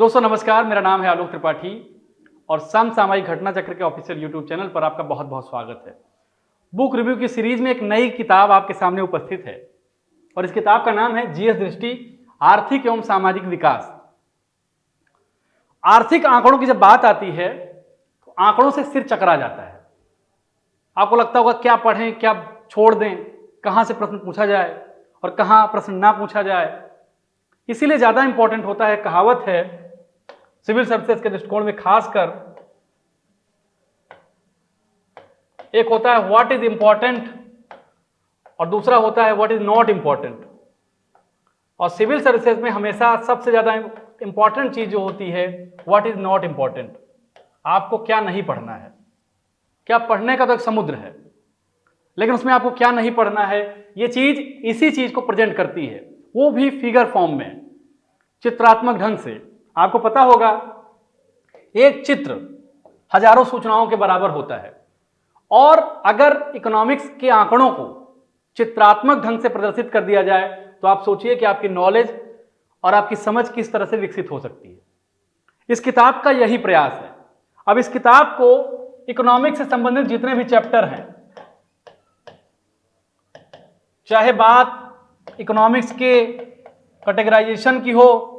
दोस्तों नमस्कार, मेरा नाम है आलोक त्रिपाठी और समसामयिक घटना चक्र के ऑफिशियल यूट्यूब चैनल पर आपका बहुत बहुत स्वागत है। बुक रिव्यू की सीरीज में एक नई किताब आपके सामने उपस्थित है और इस किताब का नाम है जीएस दृष्टि आर्थिक एवं सामाजिक विकास। आर्थिक आंकड़ों की जब बात आती है तो आंकड़ों से सिर चकरा जाता है। आपको लगता होगा क्या पढ़ें, क्या छोड़ दें, कहां से प्रश्न पूछा जाए और कहां प्रश्न ना पूछा जाए। इसीलिए ज्यादा इंपॉर्टेंट होता है, कहावत है सिविल सर्विसेज के दृष्टिकोण में खासकर, एक होता है व्हाट इज इंपॉर्टेंट और दूसरा होता है व्हाट इज नॉट इंपॉर्टेंट। और सिविल सर्विसेज में हमेशा सबसे ज्यादा इंपॉर्टेंट चीज जो होती है व्हाट इज नॉट इंपॉर्टेंट। आपको क्या नहीं पढ़ना है, क्या पढ़ने का तो एक समुद्र है, लेकिन उसमें आपको क्या नहीं पढ़ना है, ये चीज इसी चीज को प्रेजेंट करती है, वो भी फिगर फॉर्म में, चित्रात्मक ढंग से। आपको पता होगा एक चित्र हजारों सूचनाओं के बराबर होता है और अगर इकोनॉमिक्स के आंकड़ों को चित्रात्मक ढंग से प्रदर्शित कर दिया जाए तो आप सोचिए कि आपकी नॉलेज और आपकी समझ किस तरह से विकसित हो सकती है। इस किताब का यही प्रयास है। अब इस किताब को इकोनॉमिक्स से संबंधित जितने भी चैप्टर हैं, चाहे बात इकोनॉमिक्स के कैटेगराइजेशन की हो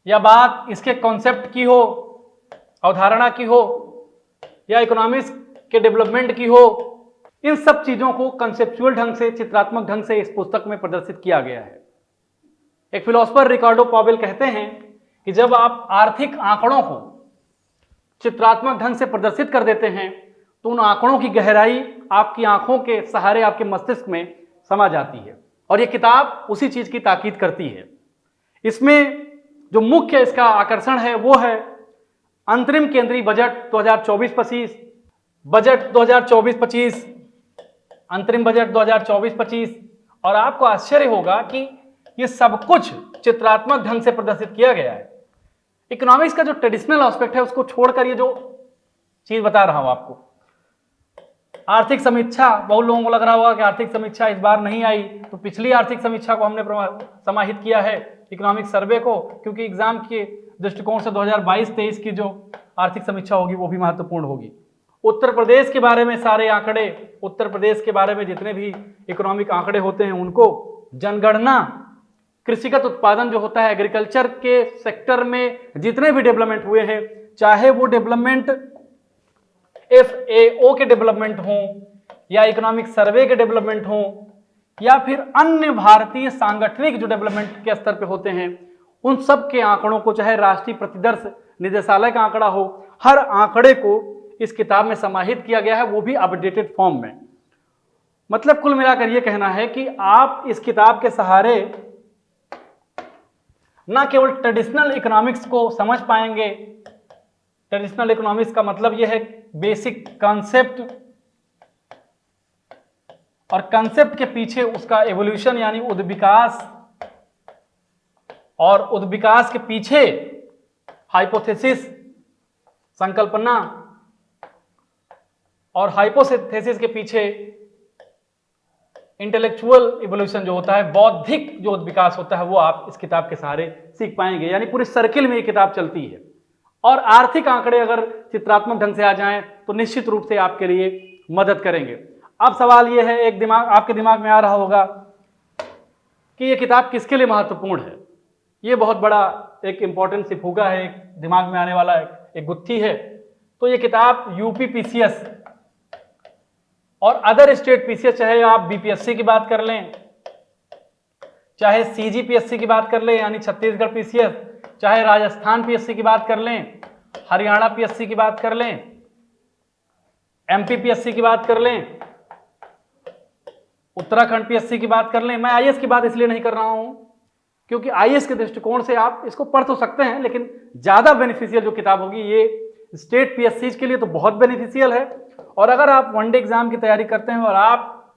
या बात इसके कॉन्सेप्ट की हो, अवधारणा की हो, या इकोनॉमिक्स के डेवलपमेंट की हो, इन सब चीजों को कंसेप्चुअल ढंग से, चित्रात्मक ढंग से इस पुस्तक में प्रदर्शित किया गया है। एक फिलोसोफर रिकार्डो पॉवेल कहते हैं कि जब आप आर्थिक आंकड़ों को चित्रात्मक ढंग से प्रदर्शित कर देते हैं तो उन आंकड़ों की गहराई आपकी आंखों के सहारे आपके मस्तिष्क में समा जाती है और यह किताब उसी चीज की ताकीद करती है। इसमें जो मुख्य इसका आकर्षण है वो है अंतरिम केंद्रीय बजट 2024-25, बजट 2024-25, अंतरिम बजट 2024-25। और आपको आश्चर्य होगा कि ये सब कुछ चित्रात्मक ढंग से प्रदर्शित किया गया है। इकोनॉमिक्स का जो ट्रेडिशनल एस्पेक्ट है उसको छोड़कर ये जो चीज बता रहा हूं आपको, आर्थिक समीक्षा, बहुत लोगों को लग रहा होगा कि आर्थिक समीक्षा इस बार नहीं आई, तो पिछली आर्थिक समीक्षा को हमने समाहित किया है इकोनॉमिक सर्वे को, क्योंकि एग्जाम के दृष्टिकोण से 2022-23 की जो आर्थिक समीक्षा होगी वो भी महत्वपूर्ण होगी। उत्तर प्रदेश के बारे में सारे आंकड़े, उत्तर प्रदेश के बारे में जितने भी इकोनॉमिक आंकड़े होते हैं उनको, जनगणना, कृषिगत उत्पादन जो होता है, एग्रीकल्चर के सेक्टर में जितने भी डेवलपमेंट हुए हैं, चाहे वो डेवलपमेंट FAO के डेवलपमेंट हो या इकोनॉमिक सर्वे के डेवलपमेंट हो या फिर अन्य भारतीय सांगठनिक जो डेवलपमेंट के स्तर पे होते हैं, उन सब के आंकड़ों को, चाहे राष्ट्रीय प्रतिदर्श निदेशालय का आंकड़ा हो, हर आंकड़े को इस किताब में समाहित किया गया है, वो भी अपडेटेड फॉर्म में। मतलब कुल मिलाकर ये कहना है कि आप इस किताब के सहारे न केवल ट्रेडिशनल इकोनॉमिक्स को समझ पाएंगे, ट्रेडिशनल इकोनॉमिक्स का मतलब यह है बेसिक कॉन्सेप्ट, और कॉन्सेप्ट के पीछे उसका एवोल्यूशन यानी उद्विकास, और उद्विकास के पीछे हाइपोथेसिस, संकल्पना, और हाइपोथेसिस के पीछे इंटेलेक्चुअल इवोल्यूशन जो होता है, बौद्धिक जो विकास होता है, वो आप इस किताब के सहारे सीख पाएंगे। यानी पूरी सर्किल में ये किताब चलती है। और आर्थिक आंकड़े अगर चित्रात्मक ढंग से आ जाएं तो निश्चित रूप से आपके लिए मदद करेंगे। अब सवाल ये है, एक आपके दिमाग में आ रहा होगा कि ये किताब किसके लिए महत्वपूर्ण है। ये बहुत बड़ा एक इंपॉर्टेंट सी फुगा है, एक दिमाग में आने वाला एक गुत्थी है। तो ये किताब यूपी PCS और अदर स्टेट PCS, चाहे आप BPSC की बात कर लें, चाहे CGPSC की बात कर लें यानी छत्तीसगढ़ PCS, चाहे राजस्थान PSC की बात कर लें, हरियाणा PSC की बात कर लें, MP PSC की बात कर लें, उत्तराखंड PSC की बात कर लें। मैं IAS की बात इसलिए नहीं कर रहा हूं क्योंकि IAS के दृष्टिकोण से आप इसको पढ़ तो सकते हैं, लेकिन ज्यादा बेनिफिशियल जो किताब होगी ये स्टेट PSC के लिए तो बहुत बेनिफिशियल है। और अगर आप वनडे एग्जाम की तैयारी करते हैं और आप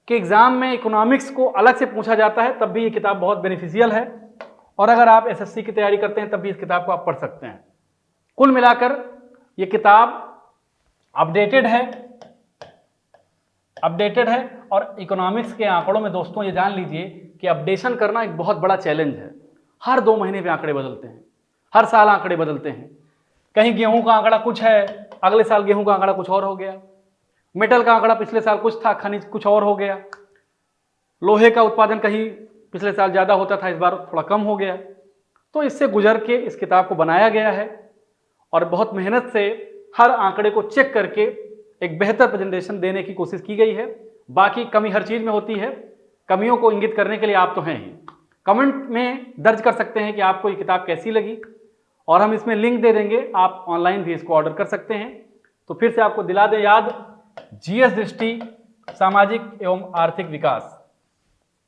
के एग्जाम में इकोनॉमिक्स को अलग से पूछा जाता है तब भी ये किताब बहुत बेनिफिशियल है। और अगर आप SSC की तैयारी करते हैं तब भी इस किताब को आप पढ़ सकते हैं। कुल मिलाकर ये किताब अपडेटेड है और इकोनॉमिक्स के आंकड़ों में दोस्तों ये जान लीजिए कि अपडेशन करना एक बहुत बड़ा चैलेंज है। हर 2 महीने पे आंकड़े बदलते हैं, हर साल आंकड़े बदलते हैं। कहीं गेहूं का आंकड़ा कुछ है, अगले साल गेहूं का आंकड़ा कुछ और हो गया। मेटल का आंकड़ा पिछले साल कुछ था, खनिज कुछ और हो गया। लोहे का उत्पादन कहीं पिछले साल ज़्यादा होता था, इस बार थोड़ा कम हो गया। तो इससे गुजर के इस किताब को बनाया गया है और बहुत मेहनत से हर आंकड़े को चेक करके एक बेहतर प्रेजेंटेशन देने की कोशिश की गई है। बाकी कमी हर चीज़ में होती है, कमियों को इंगित करने के लिए आप तो हैं ही। कमेंट में दर्ज कर सकते हैं कि आपको ये किताब कैसी लगी और हम इसमें लिंक दे देंगे, आप ऑनलाइन भी इसको ऑर्डर कर सकते हैं। तो फिर से आपको दिला दें याद, जीएस दृष्टि, सामाजिक एवं आर्थिक विकास।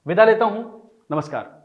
विदा लेता हूं, नमस्कार।